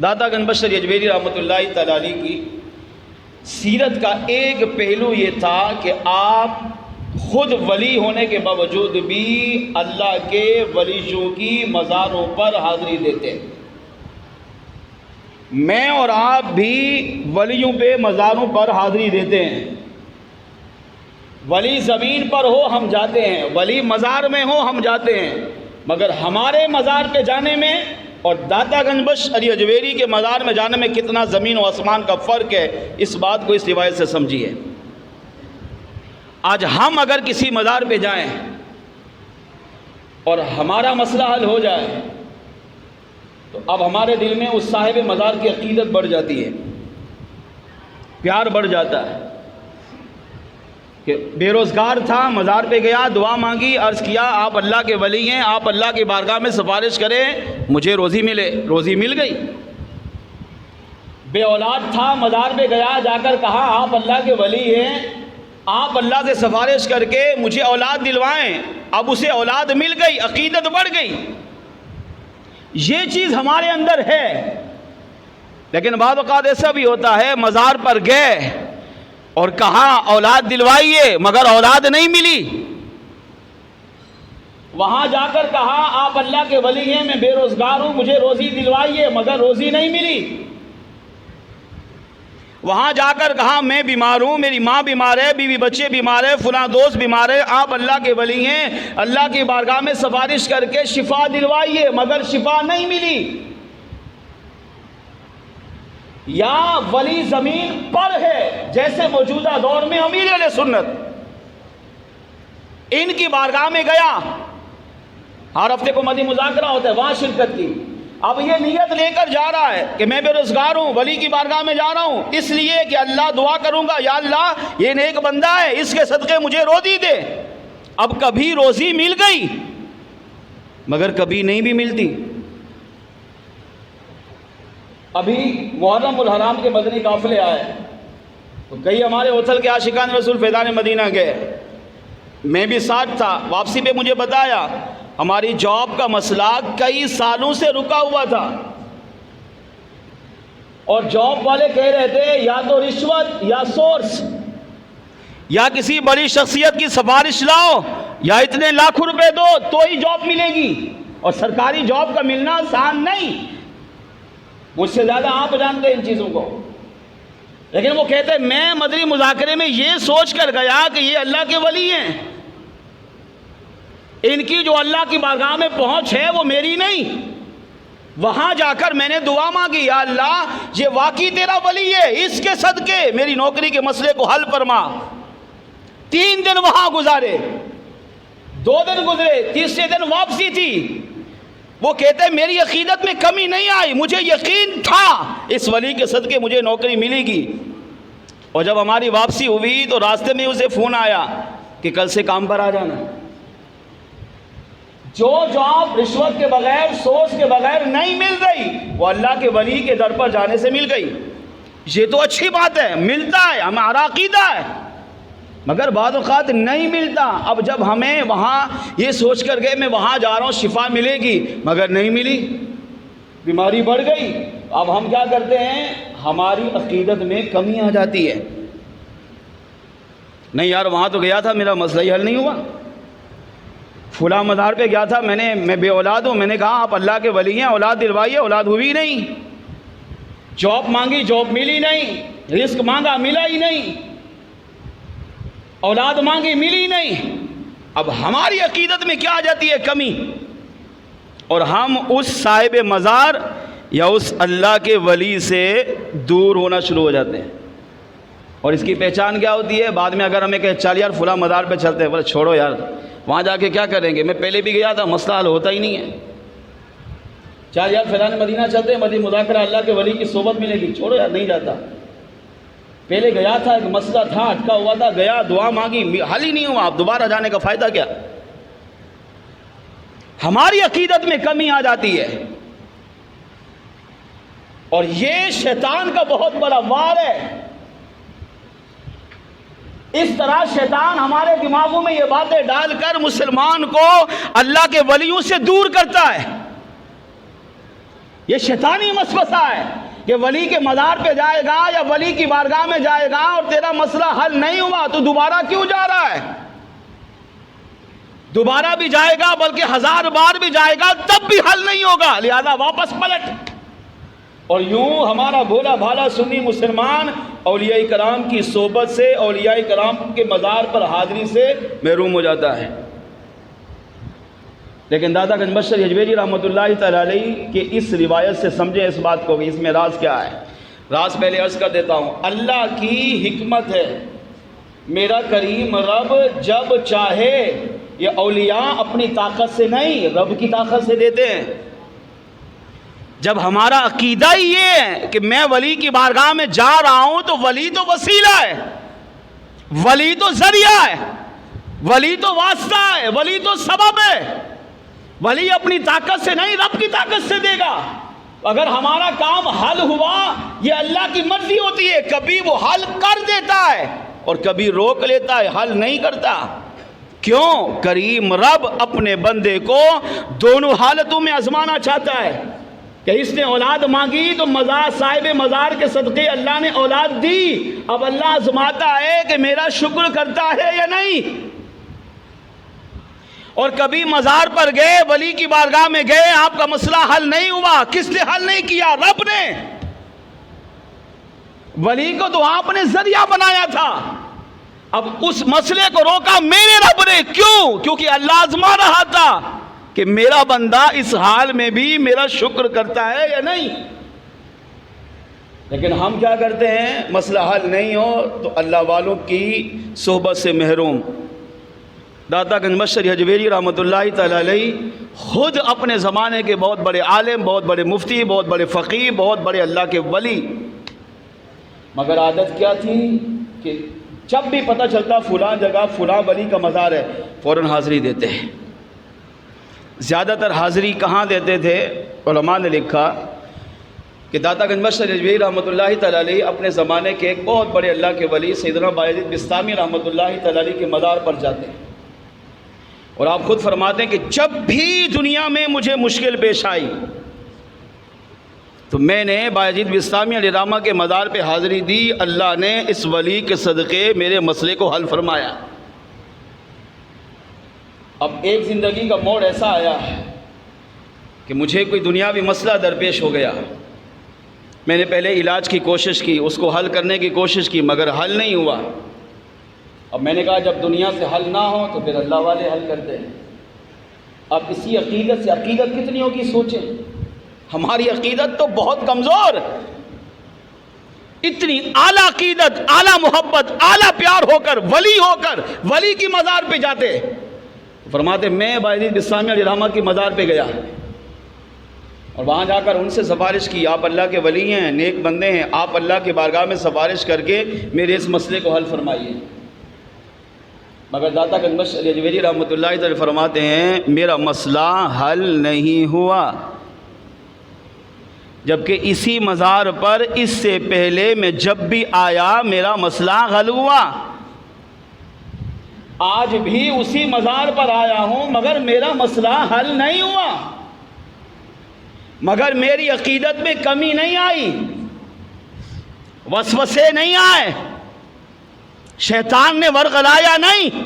داتا گنج بخش علی اجمیری رحمۃ اللہ تعالی علیہ کی سیرت کا ایک پہلو یہ تھا کہ آپ خود ولی ہونے کے باوجود بھی اللہ کے ولیوں کی مزاروں پر حاضری دیتے. میں اور آپ بھی ولیوں پہ مزاروں پر حاضری دیتے ہیں. ولی زمین پر ہو ہم جاتے ہیں، ولی مزار میں ہو ہم جاتے ہیں، مگر ہمارے مزار پہ جانے میں اور داتا گنج بخش علی اجمیری کے مزار میں جانے میں کتنا زمین و آسمان کا فرق ہے، اس بات کو اس روایت سے سمجھیے. آج ہم اگر کسی مزار پہ جائیں اور ہمارا مسئلہ حل ہو جائے تو اب ہمارے دل میں اس صاحب مزار کی عقیدت بڑھ جاتی ہے، پیار بڑھ جاتا ہے. کہ بے روزگار تھا، مزار پہ گیا، دعا مانگی، عرض کیا آپ اللہ کے ولی ہیں، آپ اللہ کی بارگاہ میں سفارش کریں مجھے روزی ملے. روزی مل گئی. بے اولاد تھا، مزار پہ گیا، جا کر کہا آپ اللہ کے ولی ہیں، آپ اللہ سے سفارش کر کے مجھے اولاد دلوائیں. اب اسے اولاد مل گئی، عقیدت بڑھ گئی. یہ چیز ہمارے اندر ہے. لیکن بعض اوقات ایسا بھی ہوتا ہے مزار پر گئے اور کہا اولاد دلوائیے مگر اولاد نہیں ملی. وہاں جا کر کہا آپ اللہ کے ولی ہیں، میں بے روزگار ہوں، مجھے روزی دلوائیے مگر روزی نہیں ملی. وہاں جا کر کہا میں بیمار ہوں، میری ماں بیمار ہے، بیوی بچے بیمار ہے، فلاں دوست بیمار ہے، آپ اللہ کے ولی ہیں، اللہ کی بارگاہ میں سفارش کر کے شفا دلوائیے مگر شفا نہیں ملی. یا ولی زمین پر ہے، جیسے موجودہ دور میں امیر اہل سنت، ان کی بارگاہ میں گیا، ہر ہفتے کو مدنی مذاکرہ ہوتا ہے، وہاں شرکت کی. اب یہ نیت لے کر جا رہا ہے کہ میں بے روزگار ہوں، ولی کی بارگاہ میں جا رہا ہوں اس لیے کہ اللہ دعا کروں گا یا اللہ یہ نیک بندہ ہے، اس کے صدقے مجھے روزی دے. اب کبھی روزی مل گئی مگر کبھی نہیں بھی ملتی. ابھی محرم الحرام کے مدنی قافلے آئے تو کئی ہمارے اوتھل کے عاشقان رسول فیضان مدینہ گئے، میں بھی ساتھ تھا. واپسی پہ مجھے بتایا ہماری جاب کا مسئلہ کئی سالوں سے رکا ہوا تھا اور جاب والے کہہ رہے تھے یا تو رشوت یا سورس، یا کسی بڑی شخصیت کی سفارش لاؤ یا اتنے لاکھوں روپے دو تو ہی جاب ملے گی. اور سرکاری جاب کا ملنا آسان نہیں، مجھ سے زیادہ آپ جانتے ہیں ان چیزوں کو. لیکن وہ کہتے میں مدنی مذاکرے میں یہ سوچ کر گیا کہ یہ اللہ کے ولی ہیں، ان کی جو اللہ کی بارگاہ میں پہنچ ہے وہ میری نہیں. وہاں جا کر میں نے دعا مانگی یا اللہ یہ واقعی تیرا ولی ہے، اس کے صدقے میری نوکری کے مسئلے کو حل فرما. 3 دن وہاں گزارے، 2 دن گزرے، تیسرے دن واپسی تھی. وہ کہتے میری عقیدت میں کمی نہیں آئی، مجھے یقین تھا اس ولی کے صدقے مجھے نوکری ملے گی. اور جب ہماری واپسی ہوئی تو راستے میں اسے فون آیا کہ کل سے کام پر آ جانا. جو جاب رشوت کے بغیر سوچ کے بغیر نہیں مل رہی وہ اللہ کے ولی کے در پر جانے سے مل گئی. یہ تو اچھی بات ہے، ملتا ہے، ہمارا عقیدہ ہے، مگر بعض اوقات نہیں ملتا. اب جب ہمیں وہاں یہ سوچ کر گئے میں وہاں جا رہا ہوں شفا ملے گی مگر نہیں ملی، بیماری بڑھ گئی. اب ہم کیا کرتے ہیں، ہماری عقیدت میں کمی آ جاتی ہے. نہیں یار وہاں تو گیا تھا میرا مسئلہ ہی حل نہیں ہوا، فلاں مزار پہ گیا تھا میں بے اولاد ہوں، میں نے کہا آپ اللہ کے ولی ہیں، اولاد دلوائیے، اولاد ہوئی نہیں. جاب مانگی جاب ملی نہیں، رزق مانگا ملا ہی نہیں، اولاد مانگی ملی نہیں. اب ہماری عقیدت میں کیا آ جاتی ہے، کمی، اور ہم اس صاحب مزار یا اس اللہ کے ولی سے دور ہونا شروع ہو جاتے ہیں. اور اس کی پہچان کیا ہوتی ہے، بعد میں اگر ہمیں کہے چل یار فلاں مزار پہ چلتے ہیں، بولے چھوڑو یار وہاں جا کے کیا کریں گے، میں پہلے بھی گیا تھا مسئلہ حل ہوتا ہی نہیں ہے. چل یار فیضان مدینہ چلتے ہیں، مدنی مذاکرہ اللہ کے ولی کی صحبت ملے گی، چھوڑو یار نہیں جاتا. پہلے گیا تھا، ایک مسئلہ تھا اٹکا ہوا تھا، گیا دعا مانگی حل ہی نہیں ہوا، اب دوبارہ جانے کا فائدہ کیا. ہماری عقیدت میں کمی آ جاتی ہے اور یہ شیطان کا بہت بڑا وار ہے. اس طرح شیطان ہمارے دماغوں میں یہ باتیں ڈال کر مسلمان کو اللہ کے ولیوں سے دور کرتا ہے. یہ شیطانی وسوسہ ہے کہ ولی کے مزار پہ جائے گا یا ولی کی بارگاہ میں جائے گا اور تیرا مسئلہ حل نہیں ہوا تو دوبارہ کیوں جا رہا ہے؟ دوبارہ بھی جائے گا بلکہ 1000 بار بھی جائے گا تب بھی حل نہیں ہوگا، لہذا واپس پلٹ۔ اور یوں ہمارا بھولا بھالا سنی مسلمان اولیاء کرام کی صحبت سے، اولیاء کرام کے مزار پر حاضری سے محروم ہو جاتا ہے۔ لیکن داتا گنج بخش اجمیری رحمۃ اللہ تعالی علیہ کہ اس روایت سے سمجھیں اس بات کو، اس میں راز کیا ہے۔ راز پہلے عرض کر دیتا ہوں، اللہ کی حکمت ہے، میرا کریم رب جب چاہے، یہ اولیاء اپنی طاقت سے نہیں رب کی طاقت سے دیتے ہیں۔ جب ہمارا عقیدہ ہی یہ ہے کہ میں ولی کی بارگاہ میں جا رہا ہوں تو ولی تو وسیلہ ہے، ولی تو ذریعہ ہے، ولی تو واسطہ ہے، ولی تو سبب ہے، ولی اپنی طاقت سے نہیں رب کی طاقت سے دے گا۔ اگر ہمارا کام حل ہوا یہ اللہ کی مرضی ہوتی ہے، کبھی وہ حل کر دیتا ہے اور کبھی روک لیتا ہے، حل نہیں کرتا۔ کیوں؟ کریم رب اپنے بندے کو دونوں حالتوں میں آزمانا چاہتا ہے کہ اس نے اولاد مانگی تو صاحب مزار کے صدقے اللہ نے اولاد دی، اب اللہ آزماتا ہے کہ میرا شکر کرتا ہے یا نہیں۔ اور کبھی مزار پر گئے، ولی کی بارگاہ میں گئے، آپ کا مسئلہ حل نہیں ہوا، کس نے حل نہیں کیا؟ رب نے۔ ولی کو تو آپ نے ذریعہ بنایا تھا، اب اس مسئلے کو روکا میرے رب نے۔ کیوں؟ کیونکہ اللہ آزما رہا تھا کہ میرا بندہ اس حال میں بھی میرا شکر کرتا ہے یا نہیں۔ لیکن ہم کیا کرتے ہیں؟ مسئلہ حل نہیں ہو تو اللہ والوں کی صحبت سے محروم۔ داتا گنج بخش اجمیری رحمۃ اللہ تعالی علیہ خود اپنے زمانے کے بہت بڑے عالم، بہت بڑے مفتی، بہت بڑے فقیہ، بہت بڑے اللہ کے ولی، مگر عادت کیا تھی کہ جب بھی پتہ چلتا فلاں جگہ فلاں ولی کا مزار ہے فوراً حاضری دیتے ہیں۔ زیادہ تر حاضری کہاں دیتے تھے؟ علماء نے لکھا کہ داتا گنج بخش اجمیری رحمۃ اللہ تعالی علیہ اپنے زمانے کے ایک بہت بڑے اللہ کے ولی سیدنا بایزید بسطامی رحمۃ اللہ تعالی علیہ کے مزار پر جاتے ہیں، اور آپ خود فرماتے ہیں کہ جب بھی دنیا میں مجھے مشکل پیش آئی تو میں نے بایزید بسطامی علیہ رحمہ کے مزار پہ حاضری دی، اللہ نے اس ولی کے صدقے میرے مسئلے کو حل فرمایا۔ اب ایک زندگی کا موڑ ایسا آیا کہ مجھے کوئی دنیاوی مسئلہ درپیش ہو گیا، میں نے پہلے علاج کی کوشش کی، اس کو حل کرنے کی کوشش کی، مگر حل نہیں ہوا۔ اب میں نے کہا جب دنیا سے حل نہ ہو تو پھر اللہ والے حل کرتے ہیں۔ اب اسی عقیدت سے، عقیدت کتنی ہوگی سوچیں، ہماری عقیدت تو بہت کمزور، اتنی اعلیٰ عقیدت، اعلیٰ محبت، اعلیٰ پیار ہو کر ولی کی مزار پہ جاتے، فرماتے میں بایزید بسطامی علیہ رحمہ کی مزار پہ گیا اور وہاں جا کر ان سے سفارش کی، آپ اللہ کے ولی ہیں، نیک بندے ہیں، آپ اللہ کی بارگاہ میں سفارش کر کے میرے اس مسئلے کو حل فرمائیے۔ مگر داتا گنج بخش اجمیری رحمۃ اللہ تعالی فرماتے ہیں میرا مسئلہ حل نہیں ہوا، جبکہ اسی مزار پر اس سے پہلے میں جب بھی آیا میرا مسئلہ حل ہوا، آج بھی اسی مزار پر آیا ہوں مگر میرا مسئلہ حل نہیں ہوا، مگر میری عقیدت میں کمی نہیں آئی، وسوسے نہیں آئے، شیطان نے ورغلایا نہیں،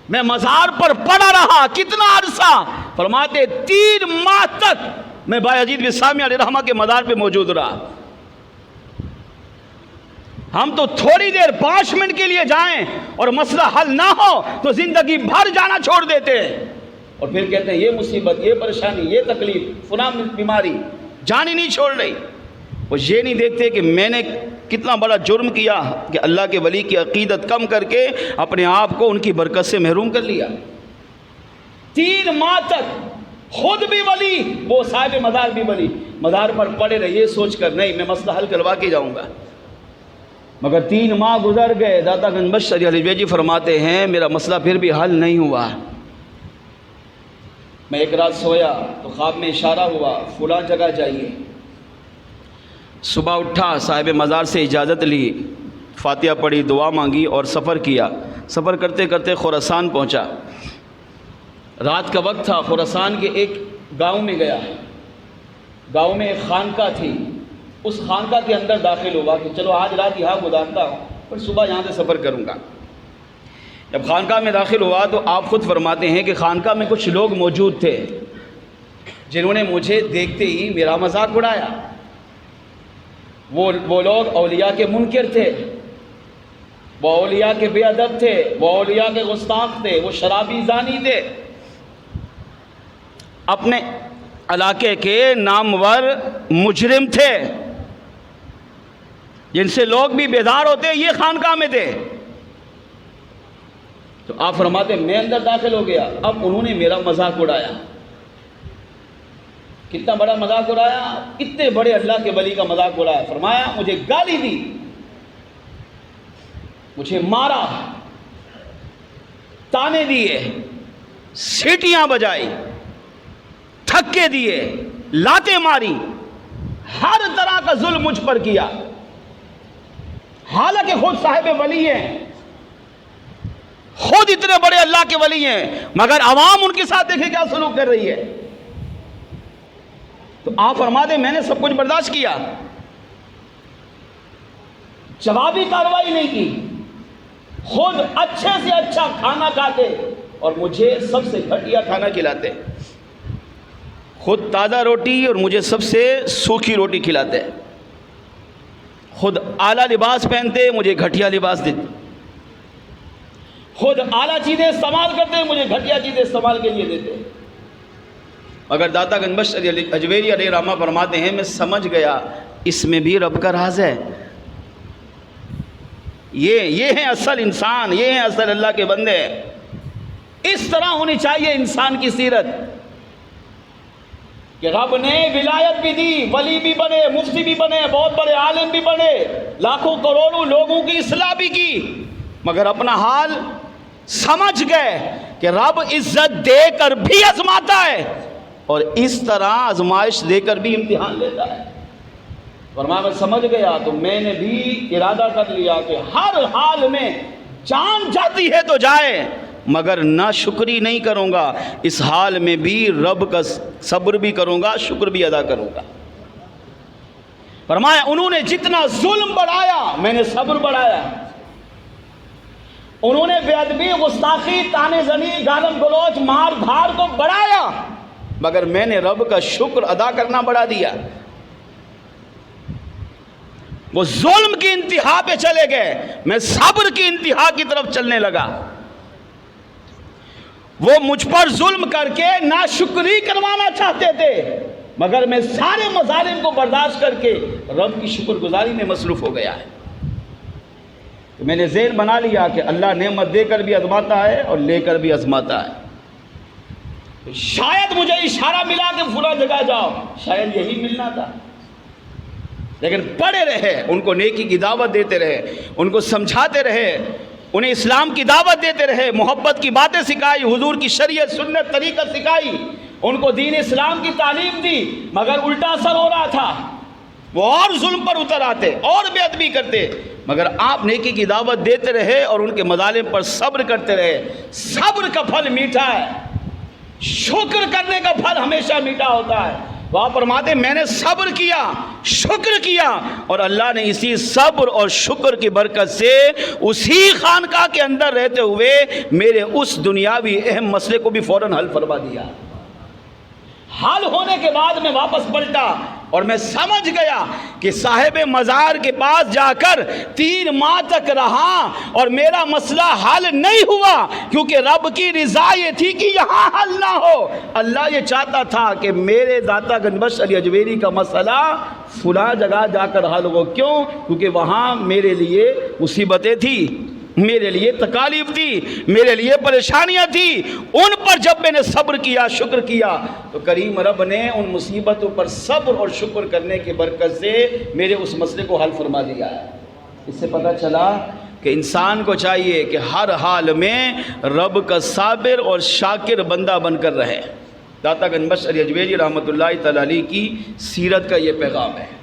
میں مزار پر پڑا رہا۔ کتنا عرصہ؟ فرماتے 3 ماہ تک میں بایزید بسطامی علیہ رحمہ کے مزار پہ موجود رہا۔ ہم تو تھوڑی دیر 5 منٹ کے لیے جائیں اور مسئلہ حل نہ ہو تو زندگی بھر جانا چھوڑ دیتے ہیں، اور پھر کہتے ہیں یہ مصیبت، یہ پریشانی، یہ تکلیف، فلاں بیماری جان ہی نہیں چھوڑ رہی۔ وہ یہ نہیں دیکھتے کہ میں نے کتنا بڑا جرم کیا کہ اللہ کے ولی کی عقیدت کم کر کے اپنے آپ کو ان کی برکت سے محروم کر لیا۔ 3 ماہ تک خود بھی ولی، وہ صاحب مزار بھی ولی، مزار پر پڑے رہے یہ سوچ کر نہیں میں مسئلہ حل کروا کے جاؤں گا، مگر 3 ماہ گزر گئے۔ داتا گنج بخش اجمیری فرماتے ہیں میرا مسئلہ پھر بھی حل نہیں ہوا۔ میں ایک رات سویا تو خواب میں اشارہ ہوا فلاں جگہ جائیے۔ صبح اٹھا، صاحب مزار سے اجازت لی، فاتحہ پڑھی، دعا مانگی اور سفر کیا۔ سفر کرتے کرتے خراسان پہنچا، رات کا وقت تھا، خراسان کے ایک گاؤں میں گیا۔ گاؤں میں ایک خانقاہ تھی، اس خانقاہ کے اندر داخل ہوا کہ چلو آج رات یہاں گزارتا ہوں پر صبح یہاں سے سفر کروں گا۔ جب خانقاہ میں داخل ہوا تو آپ خود فرماتے ہیں کہ خانقاہ میں کچھ لوگ موجود تھے جنہوں نے مجھے دیکھتے ہی میرا مذاق اڑایا۔ وہ لوگ اولیاء کے منکر تھے، وہ اولیاء کے بے ادب تھے، وہ اولیاء کے گستاخ تھے، وہ شرابی زانی تھے، اپنے علاقے کے نامور مجرم تھے جن سے لوگ بھی بیدار ہوتے، یہ خانقاہ میں تھے۔ تو آپ فرماتے میں اندر داخل ہو گیا، اب انہوں نے میرا مذاق اڑایا۔ کتنا بڑا مذاق اڑایا، اتنے بڑے اللہ کے ولی کا مذاق اڑایا۔ فرمایا مجھے گالی دی، مجھے مارا، تانے دیے، سیٹیاں بجائی، تھکے دیے، لاتیں ماری، ہر طرح کا ظلم مجھ پر کیا، حالانکہ خود صاحب ولی ہیں، خود اتنے بڑے اللہ کے ولی ہیں، مگر عوام ان کے ساتھ دیکھیں کیا سلوک کر رہی ہے۔ تو آپ فرماتے میں نے سب کچھ برداشت کیا، جوابی کارروائی نہیں کی، خود اچھے سے اچھا کھانا کھاتے اور مجھے سب سے گھٹیا کھانا کھلاتے، خود تازہ روٹی اور مجھے سب سے سوکھی روٹی کھلاتے، خود اعلیٰ لباس پہنتے، مجھے گھٹیا لباس دیتے، خود اعلیٰ چیزیں استعمال کرتے، مجھے گھٹیا چیزیں استعمال کے لیے دیتے۔ مگر داتا گنج بخش اجمیری علیہ رحمہ فرماتے ہیں میں سمجھ گیا اس میں بھی رب کا راز ہے، یہ ہیں اصل انسان، یہ ہیں اصل اللہ کے بندے۔ اس طرح ہونی چاہیے انسان کی سیرت کہ رب نے ولایت بھی دی، ولی بھی بنے، مفتی بھی بنے، بہت بڑے عالم بھی بنے، لاکھوں کروڑوں لوگوں کی اصلاح بھی کی، مگر اپنا حال سمجھ گئے کہ رب عزت دے کر بھی آزماتا ہے اور اس طرح آزمائش دے کر بھی امتحان لیتا ہے۔ فرمایا میں سمجھ گیا تو میں نے بھی ارادہ کر لیا کہ ہر حال میں جان جاتی ہے تو جائے مگر نہ شکری نہیں کروں گا، اس حال میں بھی رب کا صبر بھی کروں گا، شکر بھی ادا کروں گا۔ فرمایا انہوں نے جتنا ظلم بڑھایا میں نے صبر بڑھایا، انہوں نے بے ادبی، گستاخی، طعنے زنی، گالم گلوچ، مار دھاڑ کو بڑھایا مگر میں نے رب کا شکر ادا کرنا بڑھا دیا۔ وہ ظلم کی انتہا پہ چلے گئے، میں صبر کی انتہا کی طرف چلنے لگا۔ وہ مجھ پر ظلم کر کے ناشکری کروانا چاہتے تھے مگر میں سارے مظالم کو برداشت کر کے رب کی شکر گزاری میں مصروف ہو گیا ہے۔ تو میں نے ذہن بنا لیا کہ اللہ نعمت دے کر بھی آزماتا ہے اور لے کر بھی آزماتا ہے۔ شاید مجھے اشارہ ملا کہ فلاں جگہ جاؤ، شاید یہی ملنا تھا، لیکن پڑے رہے، ان کو نیکی کی دعوت دیتے رہے، ان کو سمجھاتے رہے، انہیں اسلام کی دعوت دیتے رہے، محبت کی باتیں سکھائی، حضور کی شریعت سنت طریقت سکھائی، ان کو دین اسلام کی تعلیم دی، مگر الٹا اثر ہو رہا تھا، وہ اور ظلم پر اتر آتے اور بے ادبی کرتے، مگر آپ نیکی کی دعوت دیتے رہے اور ان کے مظالم پر صبر کرتے رہے۔ صبر کا پھل میٹھا ہے، شکر کرنے کا پھل ہمیشہ میٹھا ہوتا ہے۔ وہاں فرماتے میں نے صبر کیا، شکر کیا اور اللہ نے اسی صبر اور شکر کی برکت سے اسی خانقاہ کے اندر رہتے ہوئے میرے اس دنیاوی اہم مسئلے کو بھی فوراً حل فرما دیا۔ حل ہونے کے بعد میں واپس پلٹا اور میں سمجھ گیا کہ صاحب مزار کے پاس جا کر 3 ماہ تک رہا اور میرا مسئلہ حل نہیں ہوا، کیونکہ رب کی رضا یہ تھی کہ یہاں حل نہ ہو۔ اللہ یہ چاہتا تھا کہ میرے داتا گنج بخش علی اجمیری کا مسئلہ فلاں جگہ جا کر حل ہو۔ کیوں؟ کیونکہ وہاں میرے لیے مصیبتیں تھیں، میرے لیے تکالیف تھی، میرے لیے پریشانیاں تھیں، ان پر جب میں نے صبر کیا، شکر کیا تو کریم رب نے ان مصیبتوں پر صبر اور شکر کرنے کی برکت سے میرے اس مسئلے کو حل فرما دیا ہے۔ اس سے پتہ چلا کہ انسان کو چاہیے کہ ہر حال میں رب کا صابر اور شاکر بندہ بن کر رہے۔ داتا گنج بخش علی اجمیری رحمۃ اللہ تعالی علیہ کی سیرت کا یہ پیغام ہے۔